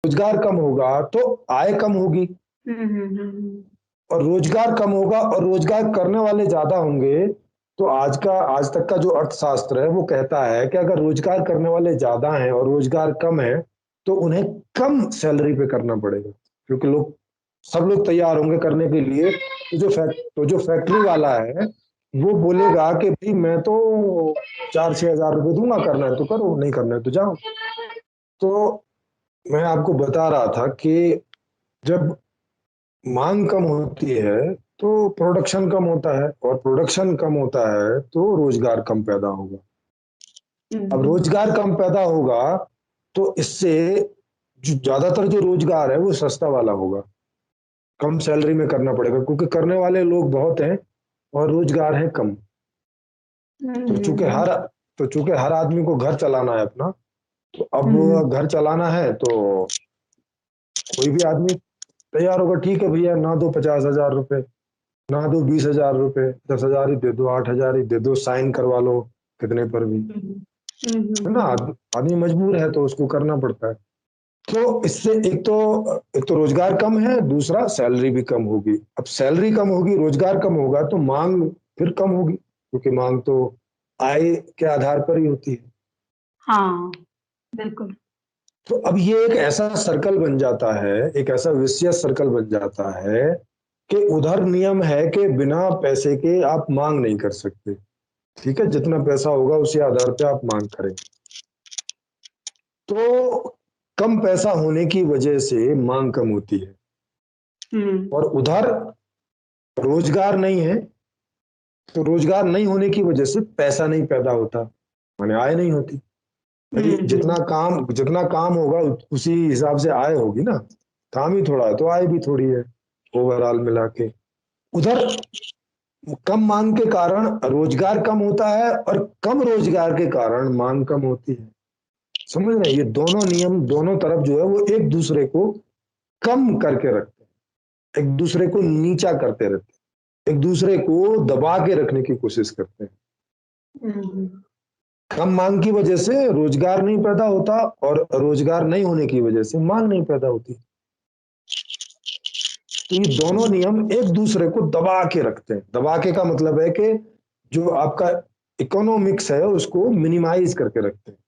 रोजगार कम होगा तो आय कम होगी, और रोजगार कम होगा और रोजगार करने वाले ज्यादा होंगे, तो आज तक का जो अर्थशास्त्र है वो कहता है कि अगर रोजगार करने वाले ज्यादा हैं और रोजगार कम है तो उन्हें कम सैलरी पे करना पड़ेगा, क्योंकि सब लोग तैयार होंगे करने के लिए। तो जो फैक्ट्री वाला है वो बोलेगा कि भाई मैं तो 4-6 हजार रुपये दूंगा, करना है तो करो, नहीं करना है तो जाओ। तो मैं आपको बता रहा था कि जब मांग कम होती है तो प्रोडक्शन कम होता है, और प्रोडक्शन कम होता है तो रोजगार कम पैदा होगा। अब रोजगार कम पैदा होगा तो इससे जो ज्यादातर जो रोजगार है वो सस्ता वाला होगा, कम सैलरी में करना पड़ेगा, क्योंकि करने वाले लोग बहुत हैं और रोजगार है कम। तो चूंकि हर आदमी को घर चलाना है अपना, तो अब घर चलाना है तो कोई भी आदमी तैयार होगा, ठीक है भैया ना दो 50,000 रुपए, ना दो 20,000 रुपए, 10,000 ही दे दो, 8,000 ही दे दो, साइन करवा लो कितने पर भी, है ना। आदमी मजबूर है तो उसको करना पड़ता है। तो इससे एक तो रोजगार कम है, दूसरा सैलरी भी कम होगी। अब सैलरी कम होगी, रोजगार कम होगा तो मांग फिर कम होगी, क्योंकि मांग तो आय के आधार पर ही होती है। हाँ, बिल्कुल। तो अब ये एक ऐसा सर्कल बन जाता है, एक ऐसा विशियस सर्कल बन जाता है कि उधर नियम है कि बिना पैसे के आप मांग नहीं कर सकते, ठीक है, जितना पैसा होगा उसी आधार पे आप मांग करें। तो कम पैसा होने की वजह से मांग कम होती है, और उधर रोजगार नहीं है, तो रोजगार नहीं होने की वजह से पैसा नहीं पैदा होता, माने आय नहीं होती। भाई जितना काम होगा उसी हिसाब से आय होगी ना, काम ही थोड़ा है तो आय भी थोड़ी है, ओवरऑल मिला के। उधर कम मांग के कारण रोजगार कम होता है, और कम रोजगार के कारण मांग कम होती है। समझ रहे हैं, ये दोनों नियम दोनों तरफ जो है वो एक दूसरे को कम करके रखते हैं, एक दूसरे को नीचा करते रहते हैं, एक दूसरे को दबा के रखने की कोशिश करते हैं। कम मांग की वजह से रोजगार नहीं पैदा होता, और रोजगार नहीं होने की वजह से मांग नहीं पैदा होती। तो ये दोनों नियम एक दूसरे को दबा के रखते हैं। दबा के का मतलब है कि जो आपका इकोनॉमिक्स है उसको मिनिमाइज करके रखते हैं।